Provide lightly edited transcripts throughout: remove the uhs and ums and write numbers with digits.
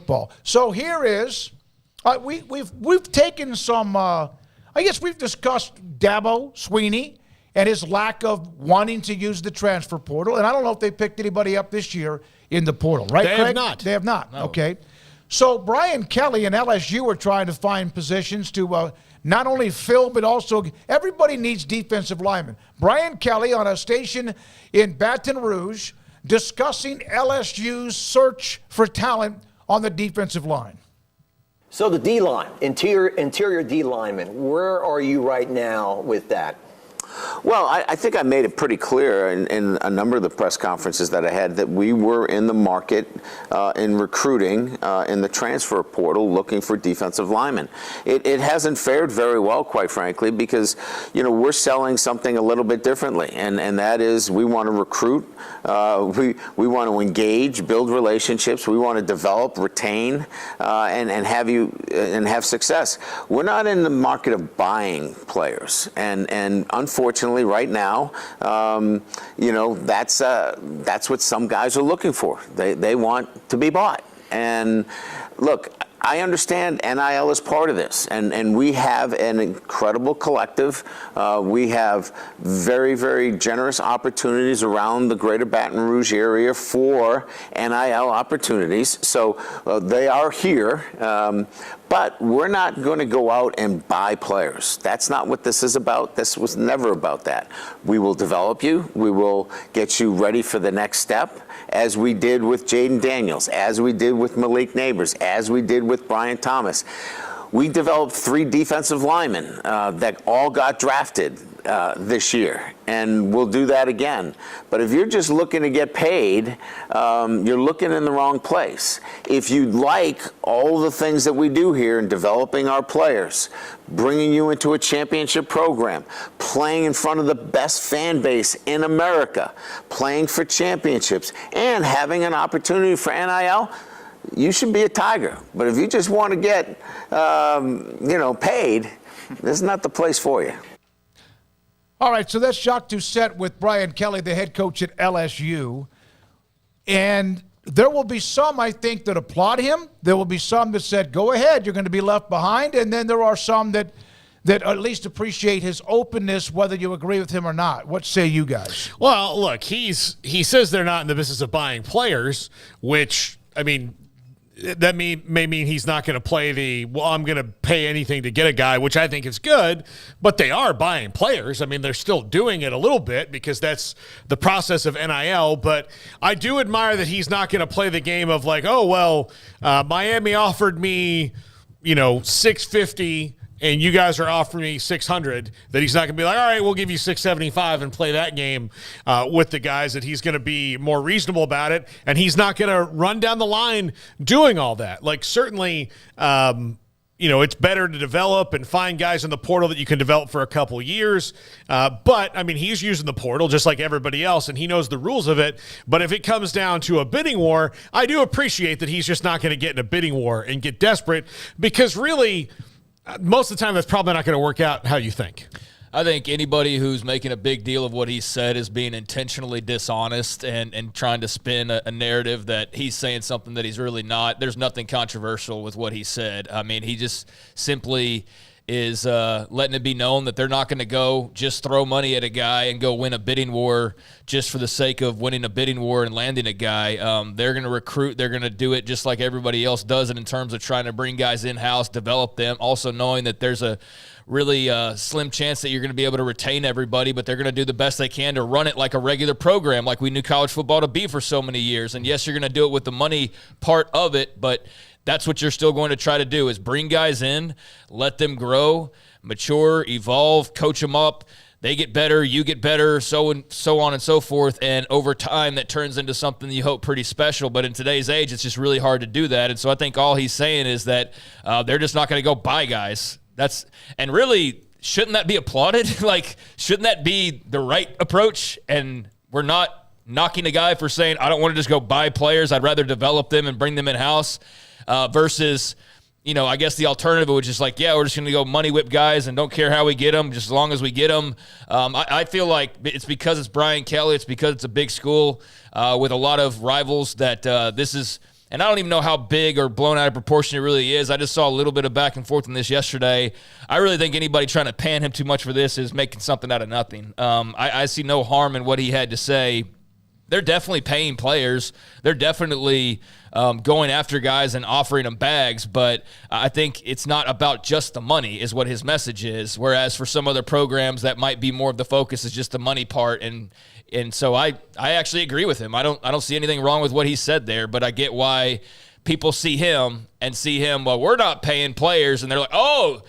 football. So here is, we've taken some, I guess we've discussed Dabo Sweeney and his lack of wanting to use the transfer portal. And I don't know if they picked anybody up this year in the portal, right, They Craig? have not. They have not. No. Okay. So Brian Kelly and LSU are trying to find positions to not only fill, but also everybody needs defensive linemen. Brian Kelly on a station in Baton Rouge discussing LSU's search for talent on the defensive line. So the D-line, interior D lineman, where are you right now with that? Well, I think I made it pretty clear in a number of the press conferences that I had that we were in the market in recruiting in the transfer portal looking for defensive linemen. It hasn't fared very well, quite frankly, because, we're selling something a little bit differently, and that is we want to recruit, we want to engage, build relationships, we want to develop, retain, and have success. We're not in the market of buying players, and unfortunately, right now, that's what some guys are looking for. They want to be bought. And look, I understand NIL is part of this, and we have an incredible collective. We have very, very generous opportunities around the greater Baton Rouge area for NIL opportunities. So they are here, but we're not going to go out and buy players. That's not what this is about. This was never about that. We will develop you. We will get you ready for the next step, as we did with Jaden Daniels, as we did with Malik Neighbors, as we did with Brian Thomas. We developed 3 defensive linemen that all got drafted this year, and we'll do that again. But if you're just looking to get paid, you're looking in the wrong place. If you like all the things that we do here in developing our players, bringing you into a championship program, playing in front of the best fan base in America, playing for championships, and having an opportunity for NIL, you should be a Tiger. But if you just want to get, paid, this is not the place for you. All right, so that's Jacques Doucette with Brian Kelly, the head coach at LSU. And there will be some, I think, that applaud him. There will be some that said, go ahead, you're going to be left behind. And then there are some that at least appreciate his openness, whether you agree with him or not. What say you guys? Well, look, he says they're not in the business of buying players, which, that may mean he's not going to play I'm going to pay anything to get a guy, which I think is good, but they are buying players. They're still doing it a little bit because that's the process of NIL, but I do admire that he's not going to play the game of Miami offered me, $650 and you guys are offering me $600, that he's not going to be like, all right, we'll give you $675 and play that game with the guys, that he's going to be more reasonable about it, and he's not going to run down the line doing all that. Certainly, it's better to develop and find guys in the portal that you can develop for a couple years. But he's using the portal just like everybody else, and he knows the rules of it. But if it comes down to a bidding war, I do appreciate that he's just not going to get in a bidding war and get desperate, because really, most of the time, that's probably not going to work out how you think. I think anybody who's making a big deal of what he said is being intentionally dishonest and trying to spin a narrative that he's saying something that he's really not. There's nothing controversial with what he said. He just simply is letting it be known that they're not going to go just throw money at a guy and go win a bidding war just for the sake of winning a bidding war and landing a guy. They're going to recruit. They're going to do it just like everybody else does it in terms of trying to bring guys in-house, develop them, also knowing that there's a really slim chance that you're going to be able to retain everybody, but they're going to do the best they can to run it like a regular program, like we knew college football to be for so many years. And yes, you're going to do it with the money part of it, but that's what you're still going to try to do, is bring guys in, let them grow, mature, evolve, coach them up. They get better, you get better, so on and so forth. And over time, that turns into something you hope pretty special. But in today's age, it's just really hard to do that. And so I think all he's saying is that they're just not going to go buy guys. And really, shouldn't that be applauded? Shouldn't that be the right approach? And we're not knocking a guy for saying, I don't want to just go buy players. I'd rather develop them and bring them in-house. Versus, I guess the alternative was just we're just going to go money whip guys and don't care how we get them, just as long as we get them. I feel like it's because it's Brian Kelly. It's because it's a big school with a lot of rivals that this is – and I don't even know how big or blown out of proportion it really is. I just saw a little bit of back and forth on this yesterday. I really think anybody trying to pan him too much for this is making something out of nothing. I see no harm in what he had to say. They're definitely paying players. They're definitely going after guys and offering them bags, but I think it's not about just the money is what his message is, whereas for some other programs that might be more of the focus is just the money part, and so I actually agree with him. I don't see anything wrong with what he said there, but I get why people see him, well, we're not paying players, and they're like, oh,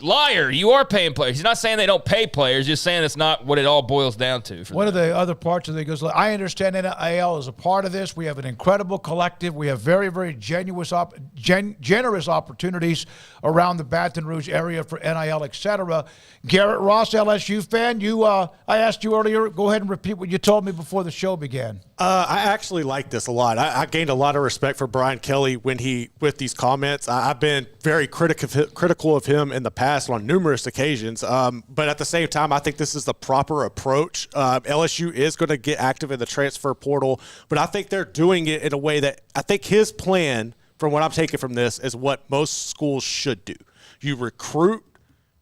liar, you are paying players. He's not saying they don't pay players, just saying it's not what it all boils down to. One of the other parts of it goes, I understand NIL is a part of this. We have an incredible collective. We have very, very generous opportunities around the Baton Rouge area for NIL, etc. Garrett Ross, LSU fan, I asked you earlier, go ahead and repeat what you told me before the show began. I actually like this a lot. I gained a lot of respect for Brian Kelly with these comments. I've been very critical of him in the past on numerous occasions, but at the same time, I think this is the proper approach. LSU is going to get active in the transfer portal, but I think they're doing it in a way that I think his plan, from what I'm taking from this, is what most schools should do. You recruit,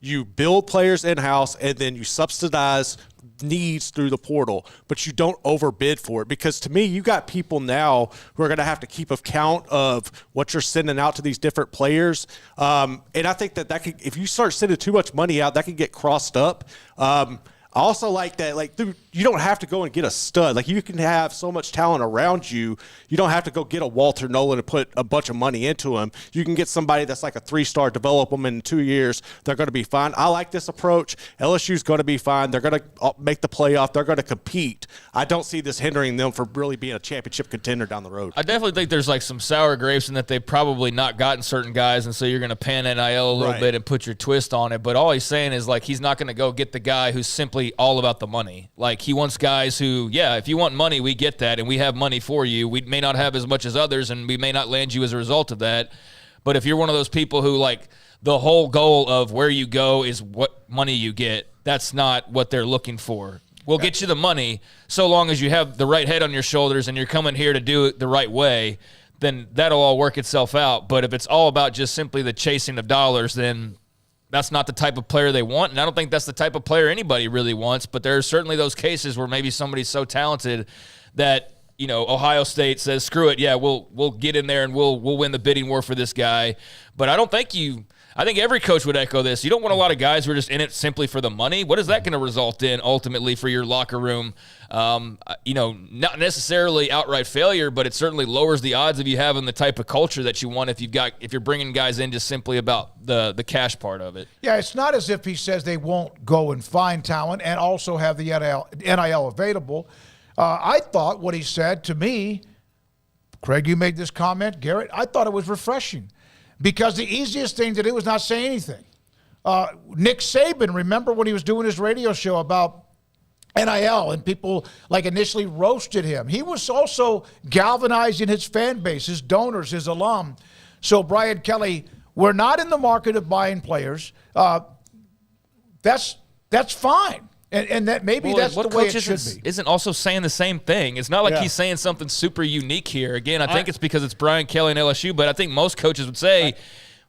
you build players in-house, and then you subsidize needs through the portal, but you don't overbid for it, because to me, you got people now who are going to have to keep account of what you're sending out to these different players, and I think that could, if you start sending too much money out, that can get crossed up. I also like that, dude, you don't have to go and get a stud. You can have so much talent around you. You don't have to go get a Walter Nolan and put a bunch of money into him. You can get somebody that's like a 3-star, develop them in 2 years. They're going to be fine. I like this approach. LSU's going to be fine. They're going to make the playoff. They're going to compete. I don't see this hindering them from really being a championship contender down the road. I definitely think there's some sour grapes in that they've probably not gotten certain guys, and so you're going to pan NIL a little bit and put your twist on it. But all he's saying is he's not going to go get the guy who's simply all about the money. He wants guys who, if you want money, we get that, and we have money for you. We may not have as much as others, and we may not land you as a result of that. But if you're one of those people who, the whole goal of where you go is what money you get, that's not what they're looking for. We'll get you the money so long as you have the right head on your shoulders and you're coming here to do it the right way, then that'll all work itself out. But if it's all about just simply the chasing of dollars, then that's not the type of player they want, and I don't think that's the type of player anybody really wants. But there are certainly those cases where maybe somebody's so talented that, Ohio State says, screw it, we'll get in there and we'll win the bidding war for this guy. But I think every coach would echo this. You don't want a lot of guys who are just in it simply for the money. What is that going to result in ultimately for your locker room? Not necessarily outright failure, but it certainly lowers the odds of you having the type of culture that you want if you're bringing guys in just simply about the cash part of it. Yeah, it's not as if he says they won't go and find talent and also have the NIL available. I thought what he said to me, Craig, you made this comment, Garrett, I thought it was refreshing. Because the easiest thing to do was not say anything. Nick Saban, remember when he was doing his radio show about NIL and people initially roasted him. He was also galvanizing his fan base, his donors, his alum. So Brian Kelly, we're not in the market of buying players. That's fine. And that maybe that's the way it should be. Isn't also saying the same thing. It's not he's saying something super unique here. Again, I think it's because it's Brian Kelly and LSU, but I think most coaches would say,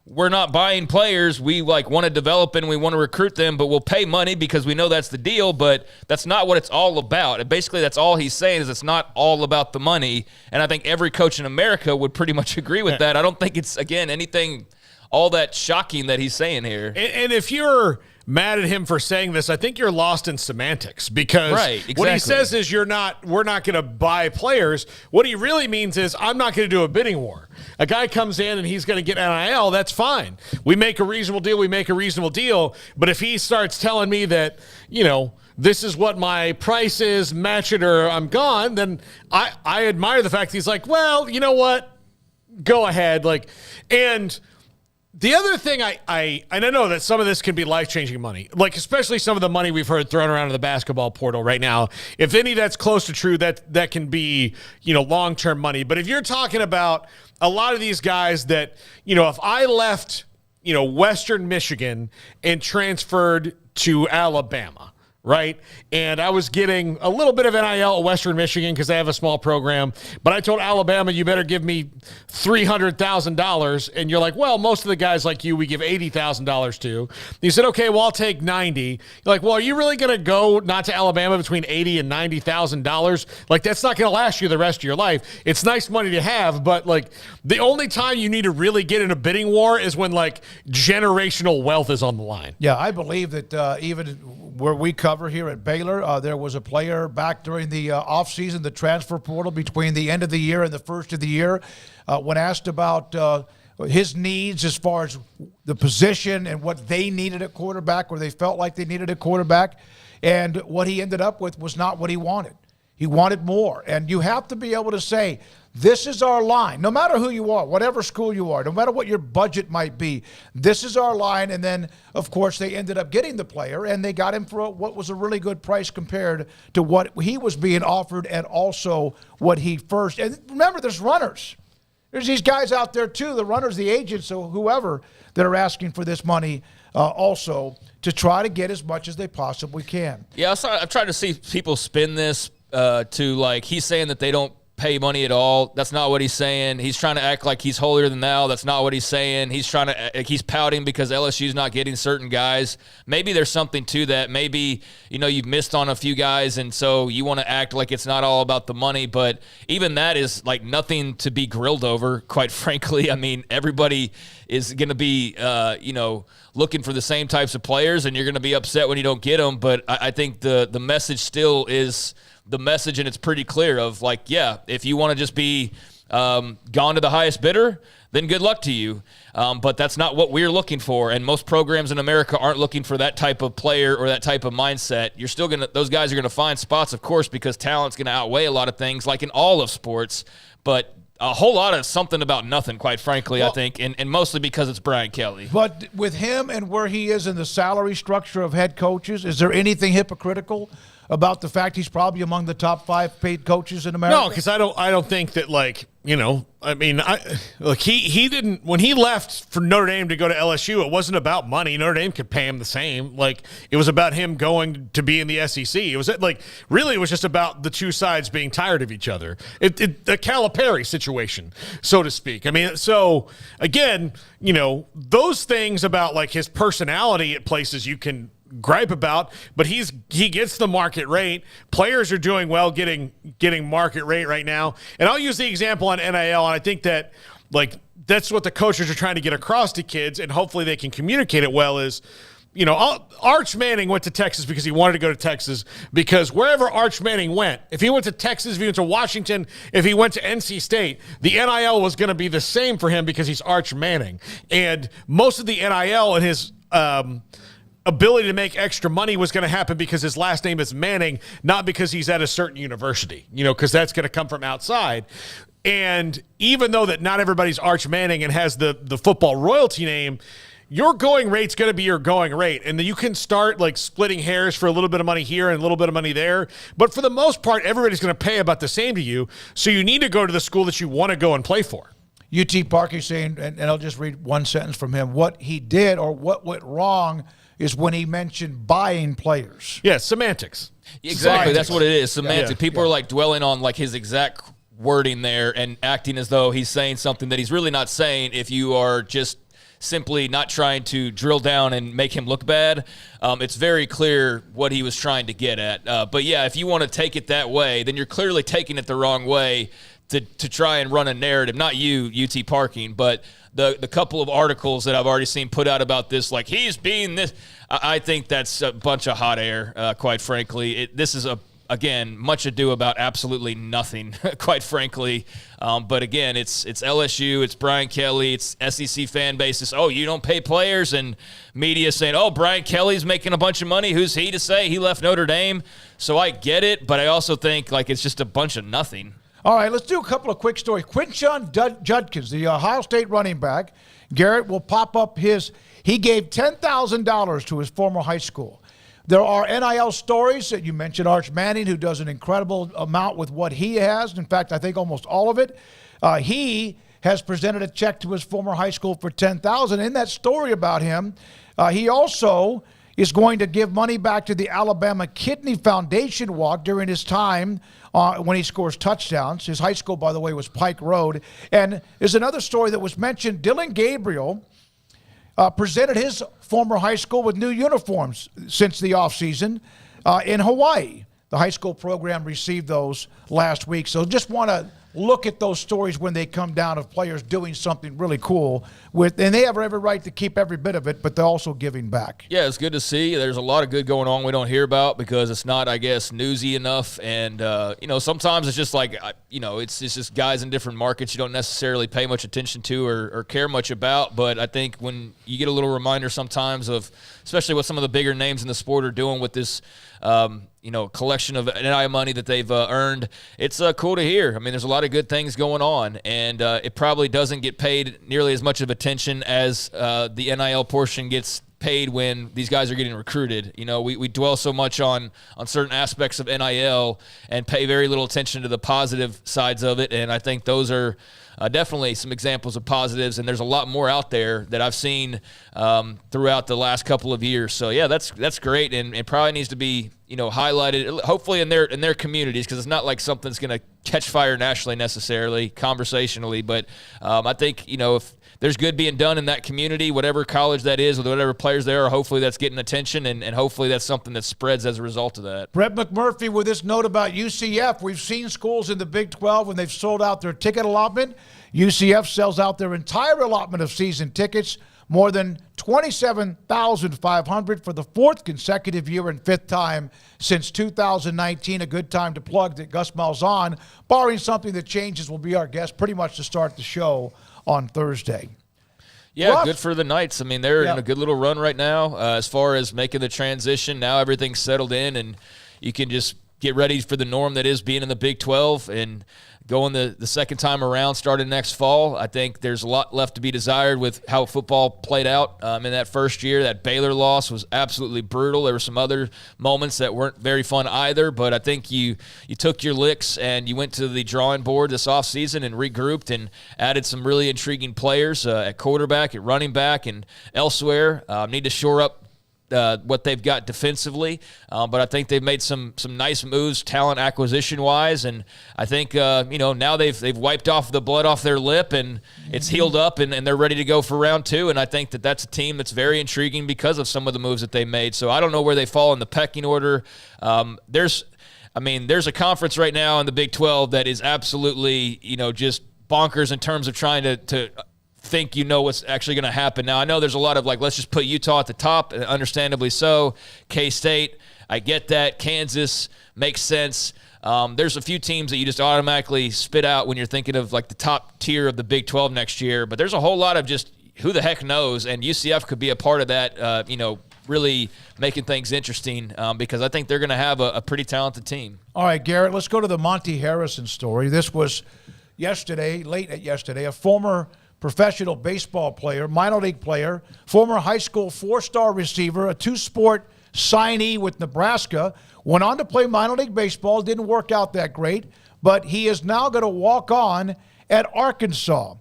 we're not buying players. We want to develop and we want to recruit them, but we'll pay money because we know that's the deal, but that's not what it's all about. And basically, that's all he's saying is it's not all about the money. And I think every coach in America would pretty much agree with that. I don't think it's, again, anything all that shocking that he's saying here. And if you're mad at him for saying this, I think you're lost in semantics, because what he says is we're not going to buy players. What he really means is I'm not going to do a bidding war. A guy comes in and he's going to get NIL, that's fine. We make a reasonable deal, but if he starts telling me that, this is what my price is, match it or I'm gone, then I admire the fact that he's like, well, you know what? Go ahead. And the other thing I know that some of this can be life-changing money, especially some of the money we've heard thrown around in the basketball portal right now. If any that's close to true, that can be, long-term money. But if you're talking about a lot of these guys that, if I left, Western Michigan and transferred to Alabama, right? And I was getting a little bit of NIL at Western Michigan because they have a small program. But I told Alabama, you better give me $300,000. And you're like, well, most of the guys like you, we give $80,000 to. You said, okay, well, I'll take 90. You're like, well, are you really going to go not to Alabama between $80,000 and $90,000? Like, that's not going to last you the rest of your life. It's nice money to have, but like the only time you need to really get in a bidding war is when like generational wealth is on the line. Yeah, I believe that even where we cover here at Baylor, there was a player back during the offseason, the transfer portal between the end of the year and the first of the year, when asked about his needs as far as the position and what they needed at quarterback, or they felt like they needed a quarterback, and what he ended up with was not what he wanted. He wanted more. And you have to be able to say, this is our line, no matter who you are, whatever school you are, no matter what your budget might be, this is our line. And then, of course, they ended up getting the player, and they got him for what was a really good price compared to what he was being offered and also what he first. And remember, there's runners. There's these guys out there, too, the runners, the agents, so whoever that are asking for this money also to try to get as much as they possibly can. Yeah, I've tried to see people spin this to like he's saying that they don't pay money at all. That's not what he's saying. He's trying to act like he's holier than thou. That's not what he's saying. He's pouting because LSU's not getting certain guys. Maybe there's something to that. Maybe, you've missed on a few guys, and so you want to act like it's not all about the money. But even that is like nothing to be grilled over, quite frankly. I mean, everybody is going to be, looking for the same types of players, and you're going to be upset when you don't get them. But I think the message still is the message, and it's pretty clear of like, yeah, if you want to just be gone to the highest bidder, then good luck to you. But that's not what we're looking for, and most programs in America aren't looking for that type of player or that type of mindset. You're still those guys are gonna find spots, of course, because talent's gonna outweigh a lot of things, like in all of sports. But a whole lot of something about nothing, quite frankly, I think, and mostly because it's Brian Kelly. But with him and where he is in the salary structure of head coaches, is there anything hypocritical about the fact he's probably among the top 5 paid coaches in America? No, because I don't think that he didn't, when he left for Notre Dame to go to LSU, it wasn't about money. Notre Dame could pay him the same. Like, it was about him going to be in the SEC. It was really, it was just about the two sides being tired of each other. A Calipari situation, so to speak. I mean, so again, those things about like his personality at places you can gripe about, but he gets the market rate. Players are doing well getting market rate right now. And I'll use the example on NIL, and I think that that's what the coaches are trying to get across to kids, and hopefully they can communicate it well is, Arch Manning went to Texas because he wanted to go to Texas, because wherever Arch Manning went, if he went to Texas, if he went to Washington, if he went to NC State, the NIL was going to be the same for him because he's Arch Manning. And most of the NIL and his ability to make extra money was going to happen because his last name is Manning, not because he's at a certain university, because that's going to come from outside. And even though that not everybody's Arch Manning and has the football royalty name, your going rate's going to be your going rate. And then you can start like splitting hairs for a little bit of money here and a little bit of money there. But for the most part, everybody's going to pay about the same to you. So you need to go to the school that you want to go and play for. UT Parker saying, and I'll just read one sentence from him, what he did or what went wrong is when he mentioned buying players. Yeah, semantics. Exactly, that's what it is, semantics. People are like dwelling on like his exact wording there and acting as though he's saying something that he's really not saying if you are just simply not trying to drill down and make him look bad. It's very clear what he was trying to get at. But yeah, if you want to take it that way, then you're clearly taking it the wrong way to try and run a narrative. Not you, UT Parking, but the couple of articles that I've already seen put out about this, like he's being this. I think that's a bunch of hot air, quite frankly. This is again, much ado about absolutely nothing, quite frankly. But again, it's LSU, it's Brian Kelly, it's SEC fan bases. Oh, you don't pay players, and media saying, oh, Brian Kelly's making a bunch of money. Who's he to say? He left Notre Dame. So I get it, but I also think like it's just a bunch of nothing. All right, let's do a couple of quick stories. Quinshon Judkins, the Ohio State running back, Garrett will pop up he gave $10,000 to his former high school. There are NIL stories that you mentioned, Arch Manning, who does an incredible amount with what he has. In fact, I think almost all of it. He has presented a check to his former high school for $10,000. In that story about him, he also is going to give money back to the Alabama Kidney Foundation walk during his time when he scores touchdowns. His high school, by the way, was Pike Road. And there's another story that was mentioned. Dylan Gabriel presented his former high school with new uniforms since the offseason in Hawaii. The high school program received those last week. So just want to look at those stories when they come down of players doing something really cool and they have every right to keep every bit of it, but they're also giving back. Yeah, it's good to see. There's a lot of good going on we don't hear about because it's not, I guess, newsy enough. And, sometimes it's just like, it's just guys in different markets you don't necessarily pay much attention to or care much about. But I think when you get a little reminder sometimes of, especially what some of the bigger names in the sport are doing with this, collection of NIL money that they've earned, it's cool to hear. I mean, there's a lot of good things going on, and it probably doesn't get paid nearly as much of attention as the NIL portion gets paid when these guys are getting recruited. We dwell so much on certain aspects of NIL and pay very little attention to the positive sides of it, and I think those are definitely some examples of positives, and there's a lot more out there that I've seen throughout the last couple of years. So yeah, that's great, and it probably needs to be highlighted, hopefully in their communities, because it's not like something's going to catch fire nationally necessarily, conversationally, but I think if there's good being done in that community, whatever college that is, with whatever players there are, hopefully that's getting attention, and hopefully that's something that spreads as a result of that. Brett McMurphy with this note about UCF. We've seen schools in the Big 12 when they've sold out their ticket allotment. UCF sells out their entire allotment of season tickets, more than 27,500 for the fourth consecutive year and fifth time since 2019. A good time to plug that Gus Malzahn, barring something that changes, will be our guest pretty much to start the show on Thursday. Yeah, Russ, good for the Knights. I mean, they're in a good little run right now as far as making the transition. Now everything's settled in, and you can just get ready for the norm that is being in the Big 12 and going the second time around starting next fall. I think there's a lot left to be desired with how football played out in that first year. That Baylor loss was absolutely brutal. There were some other moments that weren't very fun either, but I think you took your licks and you went to the drawing board this offseason and regrouped and added some really intriguing players at quarterback, at running back, and elsewhere. Need to shore up what they've got defensively, but I think they've made some nice moves talent acquisition wise, and I think now they've wiped off the blood off their lip and it's healed up and they're ready to go for round two, and I think that's a team that's very intriguing because of some of the moves that they made. So I don't know where they fall in the pecking order. There's a conference right now in the Big 12 that is absolutely just bonkers in terms of trying to think what's actually going to happen. Now, I know there's a lot of let's just put Utah at the top, understandably so. K-State, I get that. Kansas makes sense. There's a few teams that you just automatically spit out when you're thinking of the top tier of the Big 12 next year, but there's a whole lot of just who the heck knows, and UCF could be a part of that, really making things interesting because I think they're going to have a pretty talented team. All right, Garrett, let's go to the Monte Harrison story. This was late yesterday, a former professional baseball player, minor league player, former high school four-star receiver, a two-sport signee with Nebraska, went on to play minor league baseball, didn't work out that great, but he is now going to walk on at Arkansas.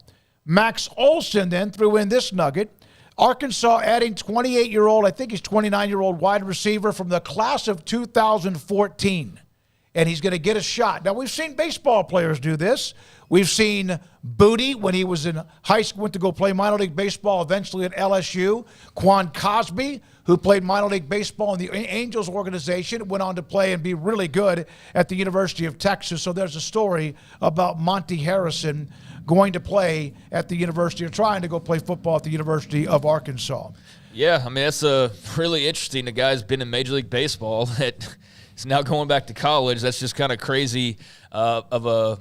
Max Olson then threw in this nugget. Arkansas adding 28-year-old, I think he's 29-year-old wide receiver from the class of 2014. And he's going to get a shot. Now, we've seen baseball players do this. We've seen Booty when he was in high school, went to go play minor league baseball eventually at LSU. Quan Cosby, who played minor league baseball in the Angels organization, went on to play and be really good at the University of Texas. So there's a story about Monte Harrison going to play at the University, or trying to go play football at the University of Arkansas. Yeah, I mean, that's really interesting. The guy's been in Major League Baseball that is now going back to college. That's just kind of crazy of a,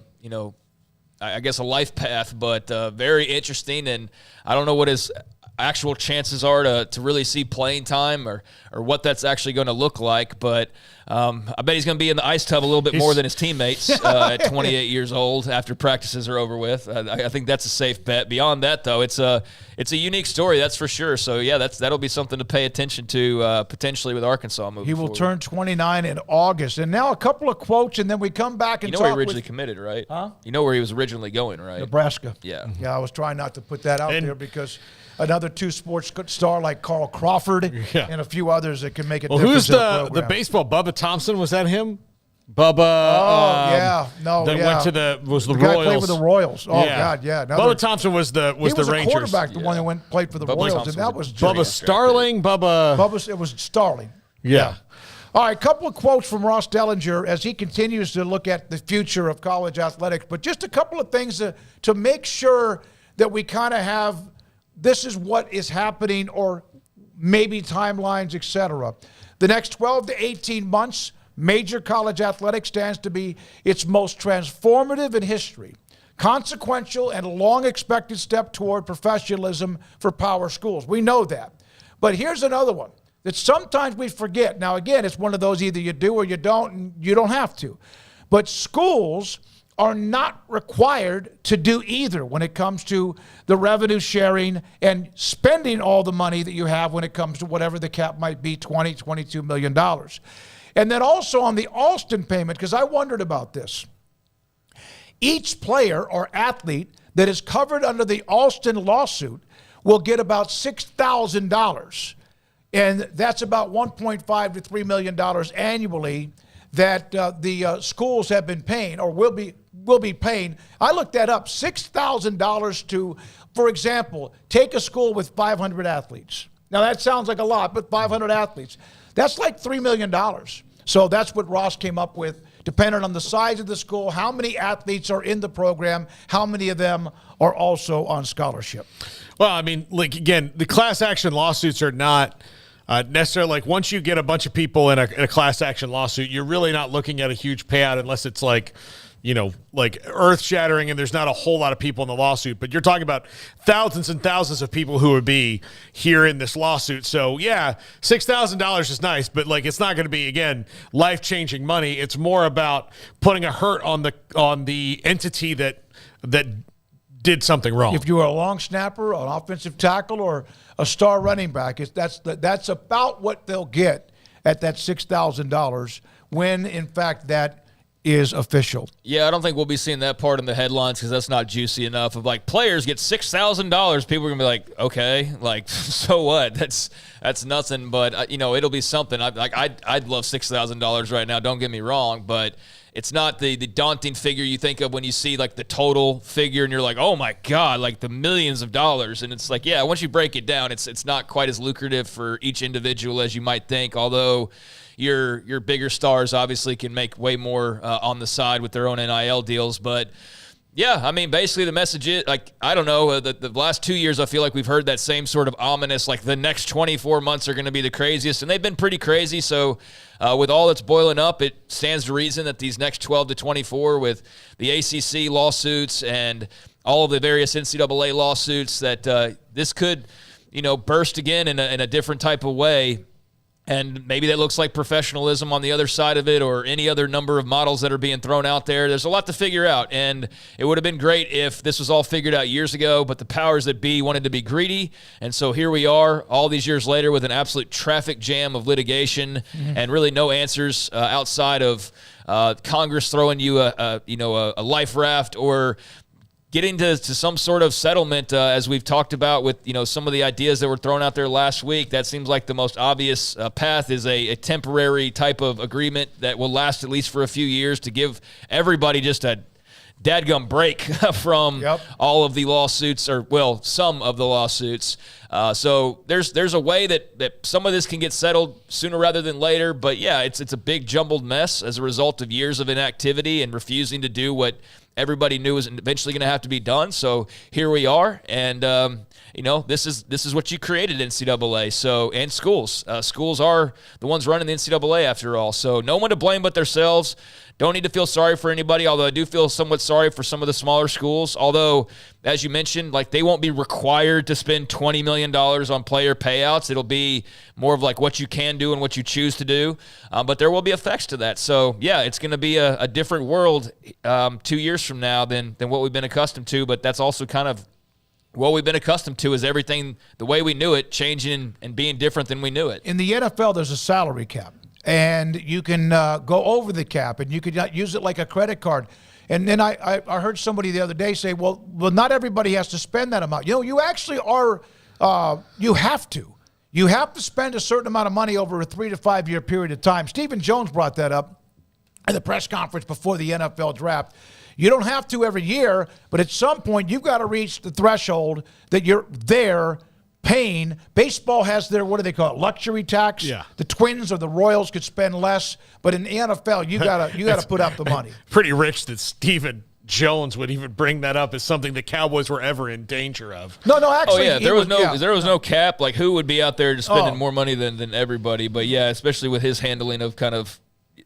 I guess a life path, but very interesting. And I don't know what his actual chances are to really see playing time or what that's actually going to look like. But I bet he's going to be in the ice tub a little bit more than his teammates at 28 years old after practices are over with. I think that's a safe bet. Beyond that, though, it's a unique story, that's for sure. So, yeah, that'll be something to pay attention to potentially with Arkansas moving forward. He will turn 29 in August. And now a couple of quotes, and then we come back and talk. Where he originally committed, right? Huh? You know where he was originally going, right? Nebraska. Yeah. Yeah, I was trying not to put that out there because another another two sports star like Carl Crawford and a few others that can make a difference. Who's the baseball? Bubba Thompson, was that him? Bubba. Went to the guy Royals. Played with the Royals. Oh God, yeah. Bubba Thompson was the Rangers. The quarterback, the one that played for the Royals, Thompson and that was Bubba Starling. It was Starling. Yeah. All right, a couple of quotes from Ross Dellinger as he continues to look at the future of college athletics, but just a couple of things to make sure that we kind of have this is what is happening, or maybe timelines, etc. The next 12 to 18 months, major college athletics stands to be its most transformative in history, consequential and long expected step toward professionalism for power schools. We know that. But here's another one that sometimes we forget. Now, again, it's one of those either you do or you don't, and you don't have to. But schools are not required to do either when it comes to the revenue sharing and spending all the money that you have when it comes to whatever the cap might be, $20, $22 million. And then also on the Alston payment, because I wondered about this. Each player or athlete that is covered under the Alston lawsuit will get about $6,000. And that's about $1.5 to $3 million annually that the schools have been paying or will be paying. I looked that up, $6,000 to, for example, take a school with 500 athletes. Now that sounds like a lot, but 500 athletes, that's like $3 million. So that's what Ross came up with, depending on the size of the school, how many athletes are in the program, how many of them are also on scholarship. Well, I mean, like, again, the class action lawsuits are not necessarily like once you get a bunch of people in a class action lawsuit, you're really not looking at a huge payout unless it's like, you know, like earth shattering and there's not a whole lot of people in the lawsuit. But you're talking about thousands and thousands of people who would be here in this lawsuit. So, yeah, $6,000 is nice, but like it's not going to be, again, life-changing money. It's more about putting a hurt on the entity that did something wrong. If you are a long snapper, an offensive tackle, or a star running back, that's about what they'll get at that $6,000 when, in fact, that is official. Yeah, I don't think we'll be seeing that part in the headlines because that's not juicy enough. Of like players get $6,000, people are gonna be like, okay, like so what? That's nothing. But it'll be something. I'd love $6,000 right now. Don't get me wrong, but it's not the daunting figure you think of when you see like the total figure and you're like, oh my God, like the millions of dollars. And it's like, yeah, once you break it down, it's not quite as lucrative for each individual as you might think. Although your bigger stars obviously can make way more on the side with their own NIL deals. But yeah, I mean, basically the message is, like, I don't know, the last 2 years I feel like we've heard that same sort of ominous, like the next 24 months are going to be the craziest, and they've been pretty crazy. So with all that's boiling up, it stands to reason that these next 12 to 24 with the ACC lawsuits and all of the various NCAA lawsuits that this could, burst again in a different type of way. And maybe that looks like professionalism on the other side of it, or any other number of models that are being thrown out there. There's a lot to figure out, and it would have been great if this was all figured out years ago, but the powers that be wanted to be greedy, and so here we are all these years later with an absolute traffic jam of litigation and really no answers outside of Congress throwing you a life raft or getting to some sort of settlement, as we've talked about with some of the ideas that were thrown out there last week. That seems like the most obvious path is a temporary type of agreement that will last at least for a few years to give everybody just a dadgum break from all of the lawsuits, or some of the lawsuits. So there's a way that some of this can get settled sooner rather than later. But yeah, it's a big jumbled mess as a result of years of inactivity and refusing to do what everybody knew was eventually going to have to be done. So here we are, and this is what you created, NCAA. So, and schools are the ones running the NCAA after all. So no one to blame but themselves. Don't need to feel sorry for anybody, although I do feel somewhat sorry for some of the smaller schools. Although, as you mentioned, like they won't be required to spend $20 million on player payouts. It'll be more of like what you can do and what you choose to do. But there will be effects to that. So, yeah, it's going to be a different world 2 years from now than what we've been accustomed to. But that's also kind of what we've been accustomed to, is everything the way we knew it changing and being different than we knew it. In the NFL, there's a salary cap. And you can go over the cap, and you can use it like a credit card. And then I heard somebody the other day say, well, not everybody has to spend that amount. You actually are You have to. You have to spend a certain amount of money over a 3 to 5 year period of time. Stephen Jones brought that up at the press conference before the NFL draft. You don't have to every year, but at some point you've got to reach the threshold that you're there paying. Baseball has their, what do they call it, luxury tax. Yeah. The Twins or the Royals could spend less, but in the NFL you gotta put up the money. Pretty rich that Stephen Jones would even bring that up as something the Cowboys were ever in danger of. No, actually. Oh yeah, there was no cap. Like, who would be out there just spending more money than everybody? But yeah, especially with his handling of kind of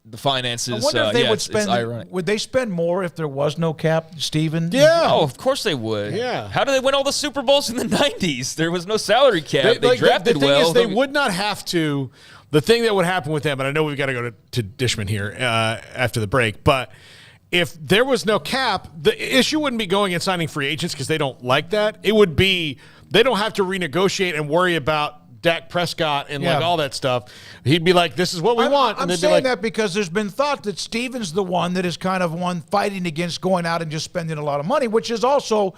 the finances. I wonder if they would it's spend. ironic. Would they spend more if there was no cap, Steven? Yeah. Oh, of course they would. Yeah. How did they win all the Super Bowls in the 90s? There was no salary cap. They drafted the thing well. Is they would not have to. The thing that would happen with them, and I know we've got to go to Dishman here after the break, but if there was no cap, the issue wouldn't be going and signing free agents because they don't like that. It would be they don't have to renegotiate and worry about Dak Prescott and like all that stuff. He'd be like, this is what we want. I'm saying that because there's been thought that Steven's the one that is kind of one fighting against going out and just spending a lot of money, which is also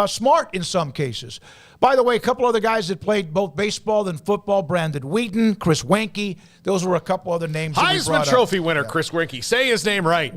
smart in some cases. By the way, a couple other guys that played both baseball and football, Brandon Wheaton, Chris Wenke, those were a couple other names. Heisman Trophy winner, Chris Wenke. Say his name right.